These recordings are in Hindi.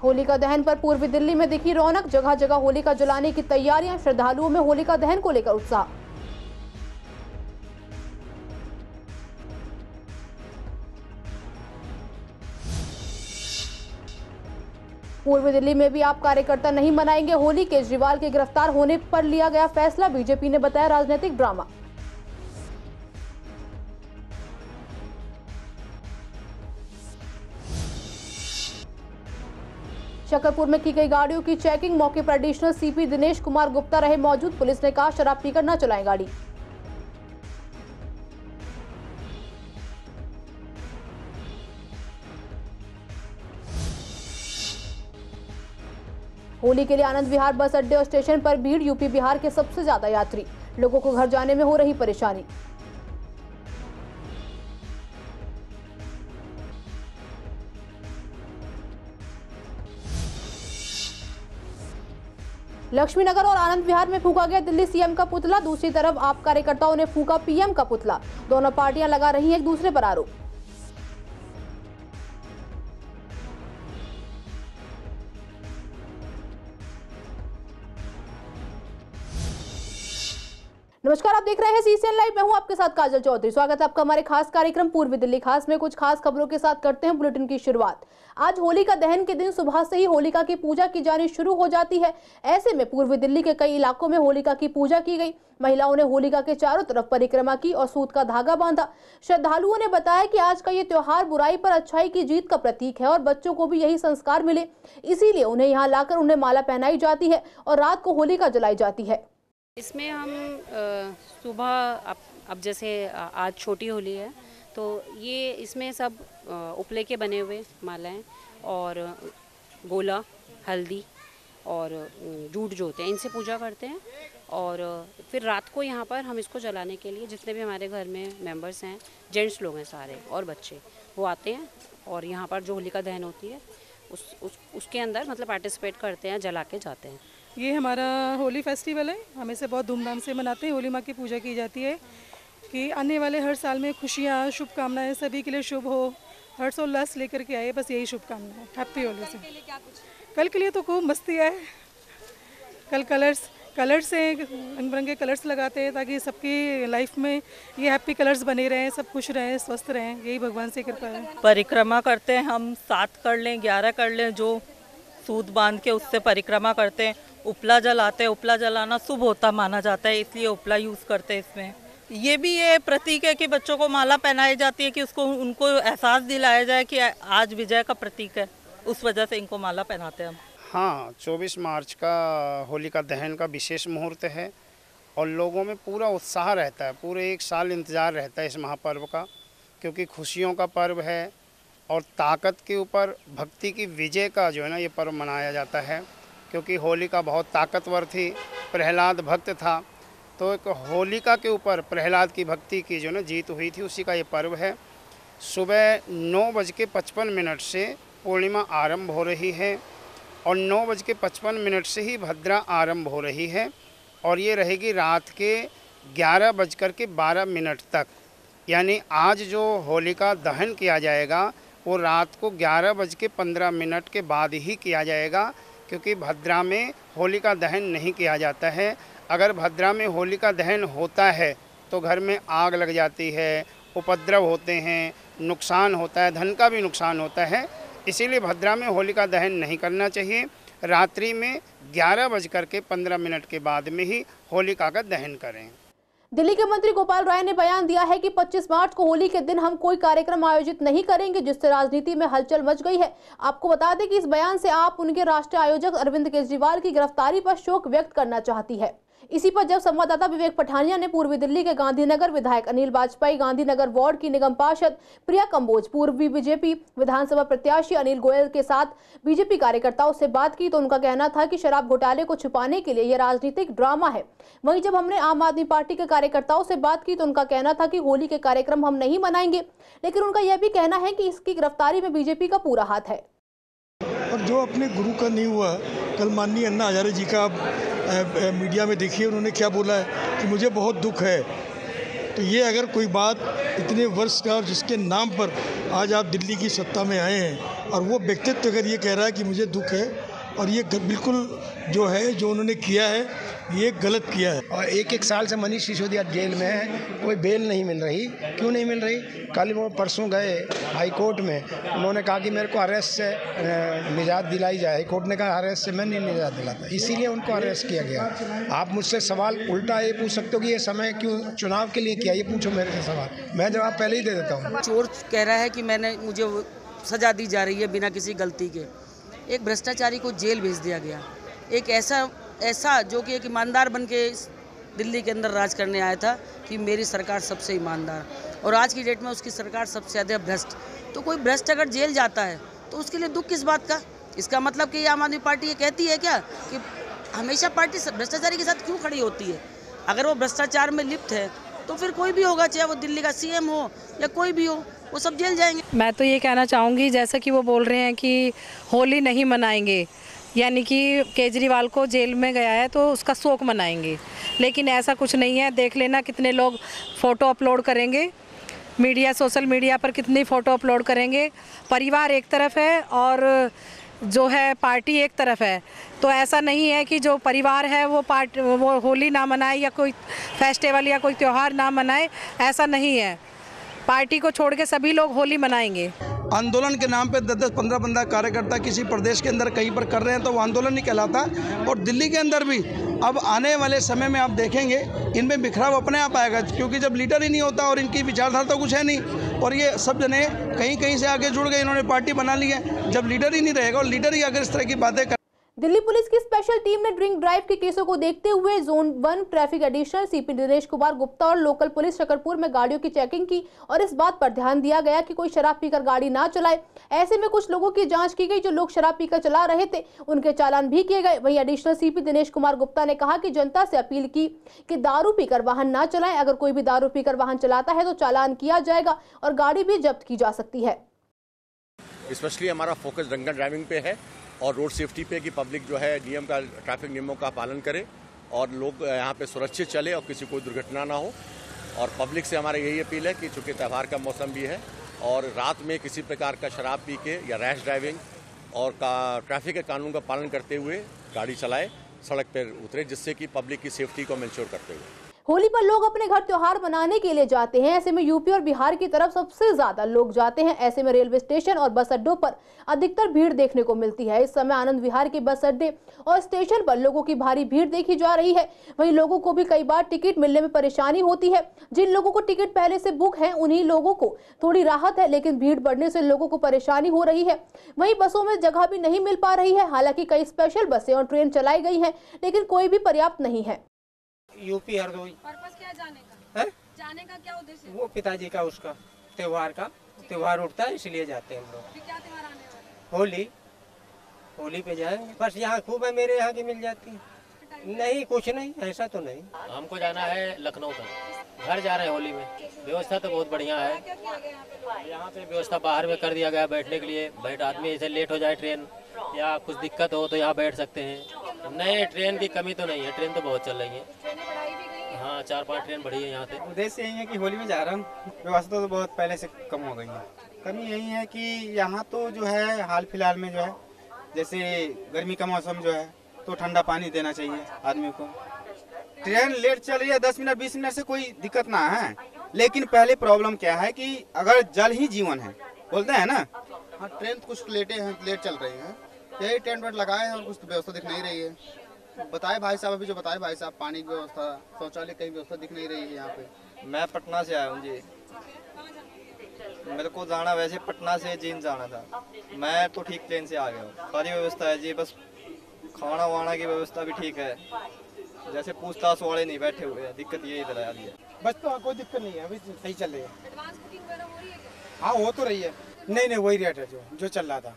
होलिका दहन पर पूर्वी दिल्ली में दिखी रौनक, जगह जगह होलिका जलाने की तैयारियां, श्रद्धालुओं में होलिका दहन को लेकर उत्साह। पूर्वी दिल्ली में भी आप कार्यकर्ता नहीं मनाएंगे होली, केजरीवाल के गिरफ्तार होने पर लिया गया फैसला, बीजेपी ने बताया राजनीतिक ड्रामा। शकरपुर में की गई गाड़ियों की चेकिंग, मौके पर एडिशनल सीपी दिनेश कुमार गुप्ता रहे मौजूद, पुलिस ने कहा शराब पीकर न चलाएं गाड़ी। होली के लिए आनंद विहार बस अड्डे और स्टेशन पर भीड़, यूपी बिहार के सबसे ज्यादा यात्री, लोगों को घर जाने में हो रही परेशानी। लक्ष्मीनगर और आनंद विहार में फूका गया दिल्ली सीएम का पुतला, दूसरी तरफ आप कार्यकर्ताओं ने फूका पीएम का पुतला, दोनों पार्टियां लगा रही हैं एक दूसरे पर आरोप। नमस्कार, आप देख रहे हैं सीसीएन लाइव, मैं हूं आपके साथ काजल चौधरी। स्वागत है आपका हमारे खास कार्यक्रम पूर्वी दिल्ली खास में। कुछ खास खबरों के साथ करते हैं बुलेटिन की शुरुआत। आज होलिका दहन के दिन सुबह से ही होलिका की पूजा की जानी शुरू हो जाती है। ऐसे में पूर्वी दिल्ली के कई इलाकों में होलिका की पूजा की गई। महिलाओं ने होलिका के चारों तरफ परिक्रमा की और सूत का धागा बांधा। श्रद्धालुओं ने बताया कि आज का ये त्योहार बुराई पर अच्छाई की जीत का प्रतीक है और बच्चों को भी यही संस्कार मिले, इसीलिए उन्हें यहाँ लाकर उन्हें माला पहनाई जाती है और रात को होलिका जलाई जाती है। इसमें हम सुबह अब जैसे आज छोटी होली है तो ये इसमें सब उपले के बने हुए मालाएं और गोला, हल्दी और जूट जो होते हैं इनसे पूजा करते हैं और फिर रात को यहाँ पर हम इसको जलाने के लिए जितने भी हमारे घर में मेंबर्स हैं, जेंट्स लोग हैं सारे और बच्चे, वो आते हैं और यहाँ पर जो होलिका दहन होती है उसके अंदर मतलब पार्टिसिपेट करते हैं, जला के जाते हैं। ये हमारा होली फेस्टिवल है, हम इसे बहुत धूमधाम से मनाते हैं। होली माँ की पूजा की जाती है कि आने वाले हर साल में खुशियाँ, शुभकामनाएं सभी के लिए शुभ हो, हर्षोल्लास लेकर के आए, बस यही शुभकामनाएं है। हैप्पी होली से। कल के लिए तो खूब मस्ती है। कल कलर्स से रंग बिरंगे कलर्स लगाते हैं ताकि सबकी लाइफ में ये हैप्पी कलर्स बने रहें, सब खुश रहें, स्वस्थ रहें, यही भगवान से कृपा है। परिक्रमा करते हैं हम, 7 कर लें, 11 कर लें, जो सूत बांध के उससे परिक्रमा करते हैं। उपला जलाते हैं, उपला जलाना शुभ होता माना जाता है, इसलिए उपला यूज़ करते हैं इसमें। ये भी ये प्रतीक है कि बच्चों को माला पहनाई जाती है कि उनको एहसास दिलाया जाए कि आज विजय का प्रतीक है, उस वजह से इनको माला पहनाते हैं हम। हाँ, 24 मार्च का होलिका दहन का विशेष मुहूर्त है और लोगों में पूरा उत्साह रहता है, पूरे एक साल इंतज़ार रहता है इस महापर्व का, क्योंकि खुशियों का पर्व है और ताकत के ऊपर भक्ति की विजय का जो है ना ये पर्व मनाया जाता है। क्योंकि होलिका बहुत ताकतवर थी, प्रहलाद भक्त था, तो एक होलिका के ऊपर प्रहलाद की भक्ति की जो ना जीत हुई थी, उसी का ये पर्व है। सुबह 9:55 से पूर्णिमा आरंभ हो रही है और 9:55 से ही भद्रा आरंभ हो रही है और ये रहेगी रात के 11:12 तक। यानी आज जो होलिका दहन किया जाएगा वो रात को 11:15 के बाद ही किया जाएगा, क्योंकि भद्रा में होलिका दहन नहीं किया जाता है। अगर भद्रा में होलिका दहन होता है तो घर में आग लग जाती है, उपद्रव होते हैं, नुकसान होता है, धन का भी नुकसान होता है, इसीलिए भद्रा में होलिका दहन नहीं करना चाहिए। रात्रि में 11:15 के बाद में ही होलिका का दहन करें। दिल्ली के मंत्री गोपाल राय ने बयान दिया है कि 25 मार्च को होली के दिन हम कोई कार्यक्रम आयोजित नहीं करेंगे, जिससे राजनीति में हलचल मच गई है। आपको बता दें कि इस बयान से आप उनके राष्ट्रीय आयोजक अरविंद केजरीवाल की गिरफ्तारी पर शोक व्यक्त करना चाहती है। इसी पर जब संवाददाता विवेक पठानिया ने पूर्वी दिल्ली के गांधीनगर विधायक अनिल वाजपेयी, गांधीनगर वार्ड की निगम पार्षद प्रिया कंबोज, पूर्वी बीजेपी विधानसभा प्रत्याशी अनिल गोयल के साथ बीजेपी कार्यकर्ताओं से बात की तो उनका कहना था कि शराब घोटाले को छुपाने के लिए यह राजनीतिक ड्रामा है। वहीं जब हमने आम आदमी पार्टी के कार्यकर्ताओं से बात की तो उनका कहना था कि होली के कार्यक्रम हम नहीं मनाएंगे, लेकिन उनका यह भी कहना है कि इसकी गिरफ्तारी में बीजेपी का पूरा हाथ है। और जो अपने गुरु का नहीं हुआ, कल माननीय अन्ना हजारे जी का मीडिया में देखिए उन्होंने क्या बोला है कि मुझे बहुत दुख है तो ये अगर कोई बात इतने वर्ष का और जिसके नाम पर आज आप दिल्ली की सत्ता में आए हैं और वो व्यक्तित्व अगर ये कह रहा है कि मुझे दुख है और ये बिल्कुल जो है जो उन्होंने किया है ये गलत किया है। और एक साल से मनीष सिसोदिया जेल में है, कोई बेल नहीं मिल रही। क्यों नहीं मिल रही? कल वो परसों गए हाई कोर्ट में, उन्होंने कहा कि मेरे को अरेस्ट से निजात दिलाई जाए। हाई कोर्ट ने कहा अरेस्ट से मैं नहीं निजात दिलाता, इसीलिए उनको अरेस्ट किया गया। आप मुझसे सवाल उल्टा ये पूछ सकते हो कि ये समय क्यों चुनाव के लिए किया, ये पूछो मेरे से सवाल, मैं जवाब पहले ही दे देता हूँ। चोर कह रहा है कि मुझे सजा दी जा रही है बिना किसी गलती के। एक भ्रष्टाचारी को जेल भेज दिया गया, एक ऐसा जो कि एक ईमानदार बन के दिल्ली के अंदर राज करने आया था कि मेरी सरकार सबसे ईमानदार, और आज की डेट में उसकी सरकार सबसे ज़्यादा भ्रष्ट। तो कोई भ्रष्ट अगर जेल जाता है तो उसके लिए दुख किस बात का? इसका मतलब कि आम आदमी पार्टी ये कहती है क्या कि हमेशा पार्टी भ्रष्टाचारी के साथ क्यों खड़ी होती है? अगर वो भ्रष्टाचार में लिप्त है तो फिर कोई भी होगा, चाहे वो दिल्ली का सीएम हो या कोई भी हो, वो सब जेल जाएंगे। मैं तो ये कहना चाहूँगी, जैसा कि वो बोल रहे हैं कि होली नहीं मनाएंगे, यानी कि केजरीवाल को जेल में गया है तो उसका शोक मनाएंगे, लेकिन ऐसा कुछ नहीं है। देख लेना कितने लोग फ़ोटो अपलोड करेंगे मीडिया, सोशल मीडिया पर कितनी फ़ोटो अपलोड करेंगे। परिवार एक तरफ है और जो है पार्टी एक तरफ है, तो ऐसा नहीं है कि जो परिवार है वो होली ना मनाए या कोई फेस्टिवल या कोई त्यौहार ना मनाए, ऐसा नहीं है। पार्टी को छोड़ के सभी लोग होली मनाएंगे। आंदोलन के नाम पे 10-15 कार्यकर्ता किसी प्रदेश के अंदर कहीं पर कर रहे हैं तो वो आंदोलन नहीं कहलाता। और दिल्ली के अंदर भी अब आने वाले समय में आप देखेंगे इनमें बिखराव अपने आप आएगा, क्योंकि जब लीडर ही नहीं होता और इनकी विचारधारा तो कुछ है नहीं, और ये सब जने कहीं से आगे जुड़ गए, इन्होंने पार्टी बना ली है। जब लीडर ही नहीं रहेगा और लीडर ही अगर इस तरह की बातें दिल्ली पुलिस की स्पेशल टीम ने ड्रिंक ड्राइव के केसों को देखते हुए zone 1 traffic additional CP Dinesh Kumar Gupta और लोकल पुलिस शकरपुर में गाड़ियों की चेकिंग की और इस बात पर ध्यान दिया गया कि कोई शराब पीकर गाड़ी ना चलाए। ऐसे में कुछ लोगों की जांच की गई जो लोग शराब पीकर चला रहे थे, उनके चालान भी किए गए। वहीं एडिशनल सीपी दिनेश कुमार गुप्ता ने कहा कि जनता से अपील की कि दारू पीकर वाहन ना चलाएं। अगर कोई भी दारू पीकर वाहन चलाता है तो चालान किया जाएगा और गाड़ी भी जब्त की जा सकती है। स्पेशली हमारा फोकस ड्रंक एंड ड्राइविंग पे है और रोड सेफ्टी पे कि पब्लिक जो है नियम का, ट्रैफिक नियमों का पालन करे और लोग यहाँ पे सुरक्षित चले और किसी को दुर्घटना ना हो। और पब्लिक से हमारा यही अपील है कि चूंकि त्यौहार का मौसम भी है और रात में किसी प्रकार का शराब पी के या रैश ड्राइविंग और ट्रैफिक के कानून का पालन करते हुए गाड़ी चलाए, सड़क पर उतरे, जिससे कि पब्लिक की सेफ्टी को इंश्योर करते हुए। होली पर लोग अपने घर त्योहार मनाने के लिए जाते हैं। ऐसे में यूपी और बिहार की तरफ सबसे ज्यादा लोग जाते हैं। ऐसे में रेलवे स्टेशन और बस अड्डों पर अधिकतर भीड़ देखने को मिलती है। इस समय आनंद विहार के बस अड्डे और स्टेशन पर लोगों की भारी भीड़ देखी जा रही है। वहीं लोगों को भी कई बार टिकट मिलने में परेशानी होती है। जिन लोगों को टिकट पहले से बुक है उन्हीं लोगों को थोड़ी राहत है, लेकिन भीड़ बढ़ने से लोगों को परेशानी हो रही है। वहीं बसों में जगह भी नहीं मिल पा रही है। हालांकि कई स्पेशल बसें और ट्रेन चलाई गई है, लेकिन कोई भी पर्याप्त नहीं है। यूपी हरदोई पर्पस क्या जाने का है? जाने का क्या उद्देश्य? वो पिताजी का उसका त्योहार उठता है, इसलिए जाते हैं हम लोग। क्या त्योहार आने वाला? होली पे जाएंगे। बस यहाँ खूब है, मेरे यहाँ की मिल जाती है। नहीं कुछ नहीं, ऐसा तो नहीं। हमको जाना है लखनऊ तक, घर जा रहे हैं होली में। व्यवस्था तो बहुत बढ़िया है यहाँ पे। व्यवस्था बाहर में कर दिया गया बैठने के लिए। आदमी ऐसे लेट हो जाए ट्रेन या कुछ दिक्कत हो तो यहाँ बैठ सकते हैं। नहीं, ट्रेन की कमी तो नहीं है, ट्रेन तो बहुत चल रही है। हाँ, 4-5 ट्रेन बढ़ी है यहाँ से। उद्देश्य यही है कि होली में जा रहा हूँ, व्यवस्था तो बहुत पहले से कम हो गई है। कमी यही है कि यहाँ तो जो है हाल फिलहाल में जो है, जैसे गर्मी का मौसम जो है तो ठंडा पानी देना चाहिए आदमी को। ट्रेन लेट चल रही है 10 मिनट 20 मिनट से कोई दिक्कत ना है, लेकिन पहले प्रॉब्लम क्या है कि अगर जल ही जीवन है बोलते हैं ना। हाँ, ट्रेन कुछ लेट चल रही है, यही टेंट वेंट लगाए हैं और कुछ व्यवस्था दिख नहीं रही है। बताए भाई साहब, अभी जो बताए भाई साहब, पानी की व्यवस्था, शौचालय की व्यवस्था दिख नहीं रही है यहाँ पे। मैं पटना से आया हूँ जी। मेरे को जाना वैसे पटना से जींद जाना था, मैं तो ठीक ट्रेन से आ गया हूँ। सारी व्यवस्था है जी, बस खाना वाना की व्यवस्था भी ठीक है। जैसे पूछताछ वाले नहीं बैठे हुए हैं, दिक्कत यही इधर आ रही है। बस तो कोई दिक्कत नहीं है, अभी सही चल रही है। हाँ, हो तो रही है। नहीं, वही रेट है जो चल रहा था।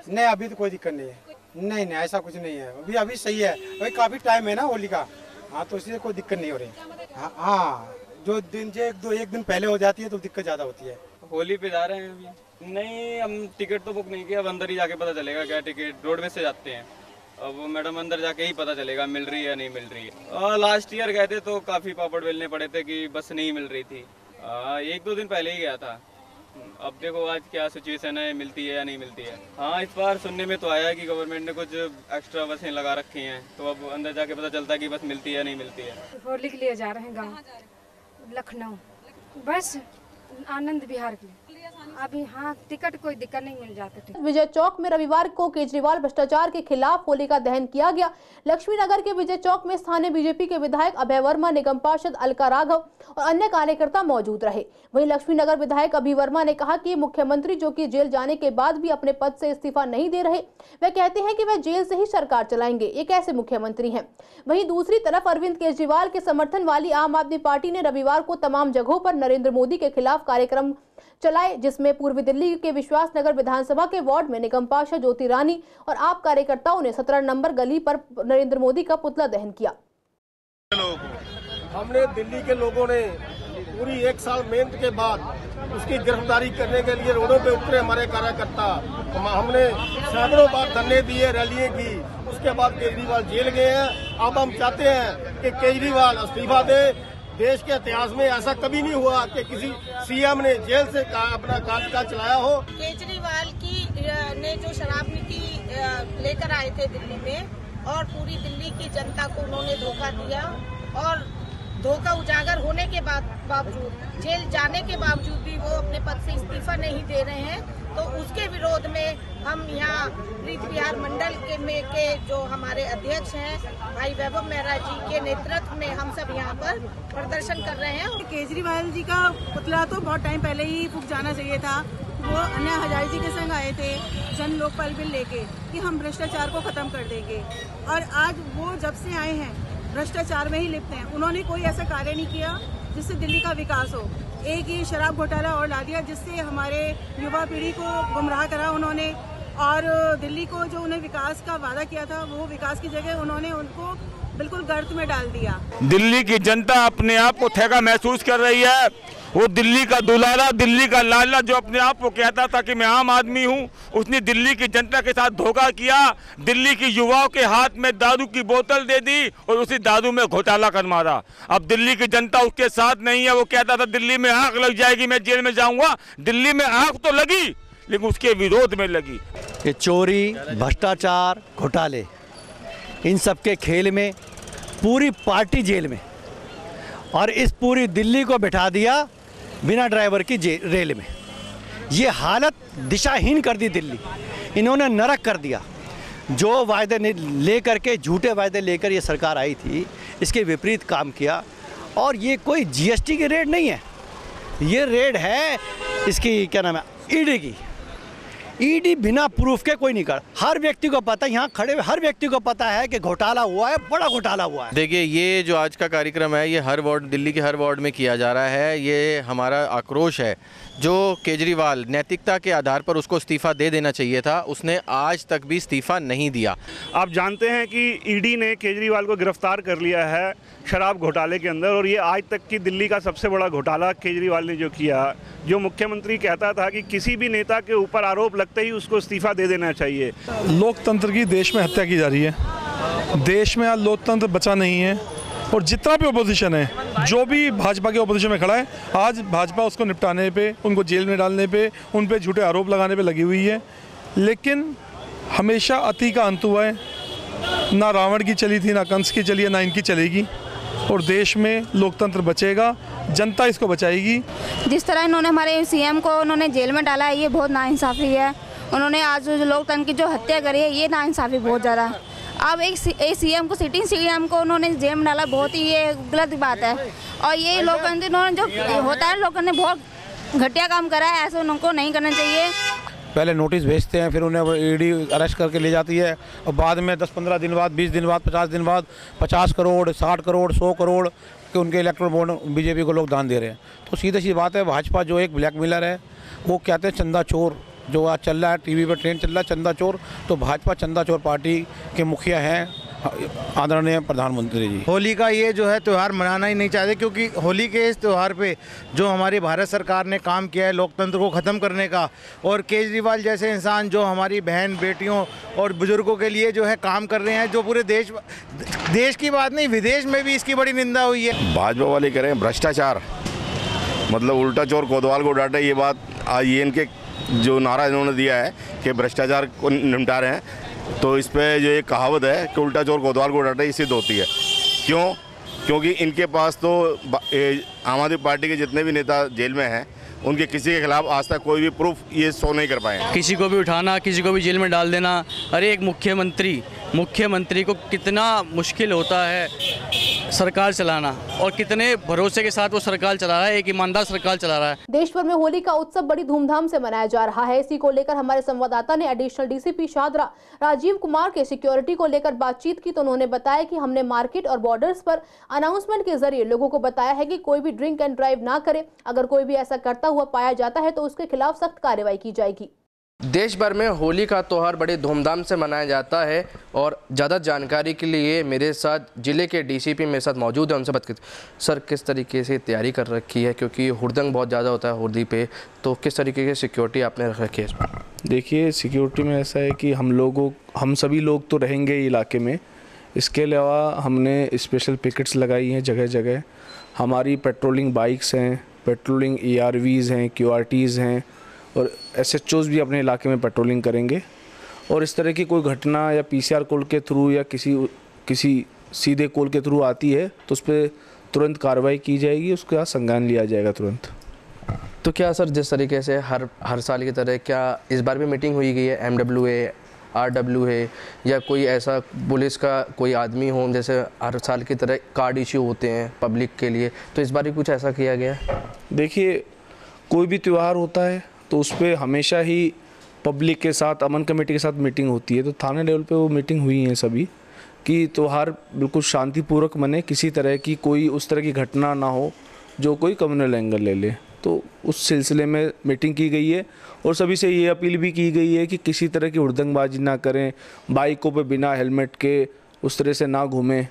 नहीं, अभी तो कोई दिक्कत नहीं है। नहीं, ऐसा कुछ नहीं है। अभी सही है। अभी काफी टाइम है ना होली का। हाँ, तो इसलिए कोई दिक्कत नहीं हो रही। हाँ, जो दिन एक दिन पहले हो जाती है तो दिक्कत ज्यादा होती है। होली पे जा रहे हैं अभी। नहीं, हम टिकट तो बुक नहीं किया, अब अंदर ही जाके पता चलेगा क्या टिकट। रोडवेज से जाते हैं। अब मैडम अंदर जाके ही पता चलेगा मिल रही है या नहीं मिल रही है। लास्ट ईयर गए थे तो काफ़ी पापड़ बेलने पड़े थे कि बस नहीं मिल रही थी। 1-2 दिन पहले ही गया था। अब देखो आज क्या सिचुएशन है, मिलती है या नहीं मिलती है। हाँ, इस बार सुनने में तो आया है कि गवर्नमेंट ने कुछ एक्स्ट्रा बसें लगा रखी हैं, तो अब अंदर जाके पता चलता है कि बस मिलती है या नहीं मिलती है। होली के लिए जा रहे हैं गाँव लखनऊ, बस आनंद विहार के लिए। अभी हाँ, टिकट कोई दिक्कत नहीं मिल जाता। विजय चौक में रविवार को केजरीवाल भ्रष्टाचार के खिलाफ होलिका दहन किया गया। लक्ष्मी नगर के विजय चौक में स्थानीय बीजेपी के विधायक अभय वर्मा, निगम पार्षद अलका राघव और अन्य कार्यकर्ता मौजूद रहे। वहीं लक्ष्मी नगर विधायक अभय वर्मा ने कहा कि मुख्यमंत्री जो कि जेल जाने के बाद भी अपने पद से इस्तीफा नहीं दे रहे, वे कहते हैं कि वे जेल से ही सरकार चलाएंगे। ये कैसे मुख्यमंत्री हैं? वहीं दूसरी तरफ अरविंद केजरीवाल के समर्थन वाली आम आदमी पार्टी ने रविवार को तमाम जगहों पर नरेंद्र मोदी के खिलाफ कार्यक्रम चलाए, जिसमें पूर्वी दिल्ली के विश्वास नगर विधानसभा के वार्ड में निगम पार्षद ज्योति रानी और आप कार्यकर्ताओं ने 17 नंबर गली पर नरेंद्र मोदी का पुतला दहन किया। हमने दिल्ली के लोगों ने पूरी 1 साल मेहनत के बाद उसकी गिरफ्तारी करने के लिए रोडों पे उतरे हमारे कार्यकर्ता। हमने सैकड़ों बार धरने दिए, रैलियां की, उसके बाद केजरीवाल जेल गए हैं। अब हम चाहते हैं कि केजरीवाल इस्तीफा दे। देश के इतिहास में ऐसा कभी नहीं हुआ कि किसी सीएम ने जेल से अपना कार्यकाल चलाया हो। केजरीवाल की ने जो शराब नीति लेकर आए थे दिल्ली में और पूरी दिल्ली की जनता को उन्होंने धोखा दिया और धोखा उजागर होने के बावजूद जेल जाने के बावजूद भी वो अपने पद से इस्तीफा नहीं दे रहे हैं। तो उसके विरोध में हम यहाँ प्रीत विहार मंडल के जो हमारे अध्यक्ष हैं भाई वैभव मेहरा जी के नेतृत्व में हम सब यहाँ पर प्रदर्शन कर रहे हैं। केजरीवाल जी का पुतला तो बहुत टाइम पहले ही फूंक जाना चाहिए था। वो अन्ना हजारे जी के संग आए थे जन लोकपाल बिल लेके कि हम भ्रष्टाचार को खत्म कर देंगे, और आज वो जब से आए हैं भ्रष्टाचार में ही लिप्त हैं। उन्होंने कोई ऐसा कार्य नहीं किया जिससे दिल्ली का विकास हो। एक ही शराब घोटाला और ला दिया जिससे हमारे युवा पीढ़ी को गुमराह करा उन्होंने, और दिल्ली को जो उन्हें विकास का वादा किया था वो विकास की जगह उन्होंने उनको बिल्कुल गर्त में डाल दिया। दिल्ली की जनता अपने आप को ठेका महसूस कर रही है। वो दिल्ली का दुलारा, दिल्ली का लाला जो अपने आप को कहता था कि मैं आम आदमी हूँ, उसने दिल्ली की जनता के साथ धोखा किया। दिल्ली की युवाओं के हाथ में दारू की बोतल दे दी और उसी दारू में घोटाला कर मारा। अब दिल्ली की जनता उसके साथ नहीं है। वो कहता था दिल्ली में आग लग जाएगी, मैं जेल में जाऊंगा। दिल्ली में आग तो लगी लेकिन उसके विरोध में लगी। ये चोरी, भ्रष्टाचार, घोटाले, इन सब के खेल में पूरी पार्टी जेल में, और इस पूरी दिल्ली को बिठा दिया बिना ड्राइवर की रेल में। ये हालत दिशाहीन कर दी दिल्ली। इन्होंने नरक कर दिया। जो वायदे लेकर के, झूठे वायदे लेकर ये सरकार आई थी, इसके विपरीत काम किया। और ये कोई जीएसटी की रेड नहीं है, ये रेड है इसकी क्या नाम है, ईडी की। ईडी बिना प्रूफ के कोई नहीं कर। हर व्यक्ति को पता है, यहाँ खड़े हुए हर व्यक्ति को पता है कि घोटाला हुआ है, बड़ा घोटाला हुआ है। देखिए, ये जो आज का कार्यक्रम है ये हर वार्ड, दिल्ली के हर वार्ड में किया जा रहा है। ये हमारा आक्रोश है। जो केजरीवाल नैतिकता के आधार पर उसको इस्तीफ़ा दे देना चाहिए था, उसने आज तक भी इस्तीफ़ा नहीं दिया। आप जानते हैं कि ईडी ने केजरीवाल को गिरफ्तार कर लिया है शराब घोटाले के अंदर, और ये आज तक की दिल्ली का सबसे बड़ा घोटाला केजरीवाल ने जो किया। जो मुख्यमंत्री कहता था कि किसी भी नेता के ऊपर आरोप लगते ही उसको इस्तीफा दे देना चाहिए। लोकतंत्र की देश में हत्या की जा रही है। देश में आज लोकतंत्र बचा नहीं है, और जितना भी ओपोजिशन है, जो भी भाजपा के ओपोजिशन में खड़ा है, आज भाजपा उसको निपटाने पे, उनको जेल में डालने पे, उन पे झूठे आरोप लगाने पे लगी हुई है। लेकिन हमेशा अति का अंत हुआ है। ना रावण की चली थी, ना कंस की चली है, ना इनकी चलेगी। और देश में लोकतंत्र बचेगा, जनता इसको बचाएगी। जिस तरह इन्होंने हमारे सीएम को उन्होंने जेल में डाला है, ये बहुत नाइंसाफ़ी है। उन्होंने आज जो लोकतंत्र की जो हत्या करी है, ये नाइंसाफ़ी बहुत ज़्यादा है। अब एक सीएम को, सिटिंग सीएम को उन्होंने जेल में डाला, बहुत ही ये गलत बात है। और ये लोकतंत्र इन्होंने जो होता है, लोगों ने बहुत घटिया काम करा है, ऐसे उनको नहीं करना चाहिए। पहले नोटिस भेजते हैं, फिर उन्हें ईडी अरेस्ट करके ले जाती है, और बाद में 10-15 दिन बाद, 20 दिन बाद, 50 दिन बाद 50 करोड़, 60 करोड़, 100 करोड़ के उनके इलेक्ट्रोल बॉन्ड बीजेपी को लोग दान दे रहे हैं। तो सीधी सी बात है, भाजपा जो एक ब्लैकमेलर है, वो कहते हैं चंदा चोर, जो आज चल रहा है टीवी पर ट्रेंड चल रहा है, चंदा चोर। तो भाजपा चंदा चोर पार्टी के मुखिया हैं आदरणीय प्रधानमंत्री जी। होली का ये जो है त्यौहार मनाना ही नहीं चाहते, क्योंकि होली के इस त्यौहार पे जो हमारी भारत सरकार ने काम किया है लोकतंत्र को ख़त्म करने का, और केजरीवाल जैसे इंसान जो हमारी बहन बेटियों और बुजुर्गों के लिए जो है काम कर रहे हैं, जो पूरे देश की बात नहीं विदेश में भी इसकी बड़ी निंदा हुई है। भाजपा वाले कह रहे हैं भ्रष्टाचार, मतलब उल्टा चोर कोतवाल को डांटे, ये बात आज ये इनके जो नारा इन्होंने दिया है कि भ्रष्टाचार को निपटा रहे हैं, तो इस पे जो एक कहावत है कि उल्टा चोर कोतवाल को डांटे, ये सिद्ध होती है। क्यों? क्योंकि इनके पास तो आम आदमी पार्टी के जितने भी नेता जेल में हैं, उनके किसी के खिलाफ आज तक कोई भी प्रूफ ये शो नहीं कर पाए। किसी को भी उठाना, किसी को भी जेल में डाल देना, अरे एक मुख्यमंत्री को कितना मुश्किल होता है सरकार चलाना, और कितने भरोसे के साथ वो सरकार चला रहा है, एक ईमानदार सरकार चला रहा है। देश भर में होली का उत्सव बड़ी धूमधाम से मनाया जा रहा है। इसी को लेकर हमारे संवाददाता ने एडिशनल डीसीपी शाहदरा राजीव कुमार के सिक्योरिटी को लेकर बातचीत की, तो उन्होंने बताया कि हमने मार्केट और बॉर्डर्स पर अनाउंसमेंट के जरिए लोगों को बताया है कि कोई भी ड्रिंक एंड ड्राइव ना करे। अगर कोई भी ऐसा करता हुआ पाया जाता है तो उसके खिलाफ सख्त कार्रवाई की जाएगी। देश भर में होली का त्यौहार बड़े धूमधाम से मनाया जाता है, और ज़्यादा जानकारी के लिए मेरे साथ जिले के डीसीपी मेरे साथ मौजूद है, उनसे बात करते हैं। सर, किस तरीके से तैयारी कर रखी है, क्योंकि हुड़दंग बहुत ज़्यादा होता है होली पे, तो किस तरीके की सिक्योरिटी आपने रख रखी है इसमें? देखिए, सिक्योरिटी में ऐसा है कि हम सभी लोग तो रहेंगे इलाके में, इसके अलावा हमने स्पेशल पिकेट्स लगाई हैं जगह जगह। हमारी पेट्रोलिंग बाइक्स हैं, पेट्रोलिंग ERVs हैं, QRTs हैं, और SHOs भी अपने इलाके में पेट्रोलिंग करेंगे। और इस तरह की कोई घटना या PCR कॉल के थ्रू या किसी सीधे कॉल के थ्रू आती है तो उस पर तुरंत कार्रवाई की जाएगी, उसका संज्ञान लिया जाएगा तुरंत। तो क्या सर, जिस तरीके से हर साल की तरह क्या इस बार भी मीटिंग हुई गई है? MWA, RW है, या कोई ऐसा पुलिस का कोई आदमी हो, जैसे हर साल की तरह कार्ड इश्यू होते हैं पब्लिक के लिए, तो इस बार भी कुछ ऐसा किया गया? देखिए, कोई भी त्यौहार होता है तो उस पर हमेशा ही पब्लिक के साथ, अमन कमेटी के साथ मीटिंग होती है। तो थाने लेवल पे वो मीटिंग हुई है सभी कि त्यौहार बिल्कुल शांतिपूर्वक मने, किसी तरह की कोई उस तरह की घटना ना हो जो कोई कम्युनल एंगल ले ले। तो उस सिलसिले में मीटिंग की गई है, और सभी से ये अपील भी की गई है कि किसी तरह की हुड़दंगबाजी ना करें, बाइकों पे बिना हेलमेट के उस तरह से ना घूमें।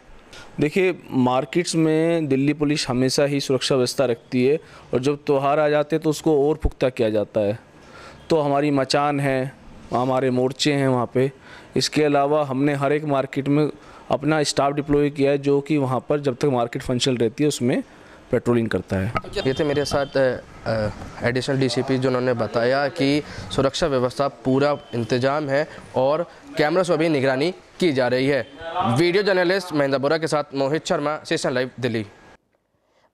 देखिए, मार्केट्स में दिल्ली पुलिस हमेशा ही सुरक्षा व्यवस्था रखती है, और जब त्यौहार आ जाते हैं तो उसको और पुख्ता किया जाता है। तो हमारी मचान है, हमारे मोर्चे हैं वहाँ पे। इसके अलावा हमने हर एक मार्केट में अपना स्टाफ डिप्लॉय किया है, जो कि वहाँ पर जब तक मार्केट फंक्शन रहती है उसमें पेट्रोलिंग करता है। ये थे मेरे साथ एडिशनल डीसीपी, जिन्होंने बताया कि सुरक्षा व्यवस्था पूरा इंतजाम है और कैमरा से भी निगरानी की जा रही है। वीडियो जर्नलिस्ट महेंद्र बोरा के साथ मोहित शर्मा, सीएसएन लाइव, दिल्ली।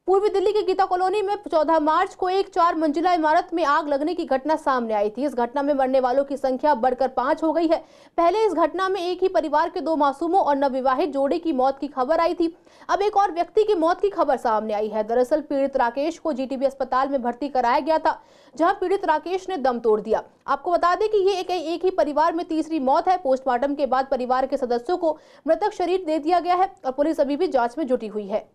पूर्वी दिल्ली के गीता कॉलोनी में 14 मार्च को एक 4 मंजिला इमारत में आग लगने की घटना सामने आई थी। इस घटना में मरने वालों की संख्या बढ़कर 5 हो गई है। पहले इस घटना में एक ही परिवार के 2 मासूमों और नवविवाहित जोड़े की मौत की खबर आई थी। अब एक और व्यक्ति की मौत की खबर सामने आई है। दरअसल पीड़ित राकेश को जीटीबी अस्पताल में भर्ती कराया गया था, जहां पीड़ित राकेश ने दम तोड़ दिया। आपको बता दें कि ये एक ही परिवार में तीसरी मौत है। पोस्टमार्टम के बाद परिवार के सदस्यों को मृतक शरीर दे दिया गया है और पुलिस अभी भी जांच में जुटी हुई है।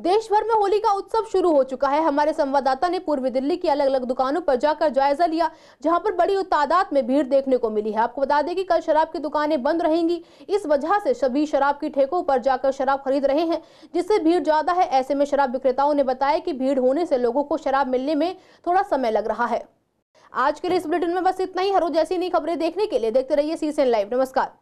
देश भर में होली का उत्सव शुरू हो चुका है। हमारे संवाददाता ने पूर्वी दिल्ली की अलग अलग दुकानों पर जाकर जायजा लिया, जहां पर बड़ी तादाद में भीड़ देखने को मिली है। आपको बता दें कि कल शराब की दुकानें बंद रहेंगी। इस वजह से सभी शराब की ठेकों पर जाकर शराब खरीद रहे हैं, जिससे भीड़ ज्यादा है। ऐसे में शराब विक्रेताओं ने बताया कि भीड़ होने से लोगों को शराब मिलने में थोड़ा समय लग रहा है। आज के लिए इस बुलेटिन में बस इतना ही। हर रोज ऐसी नई खबरें देखने के लिए देखते रहिए सीएसएन लाइव। नमस्कार।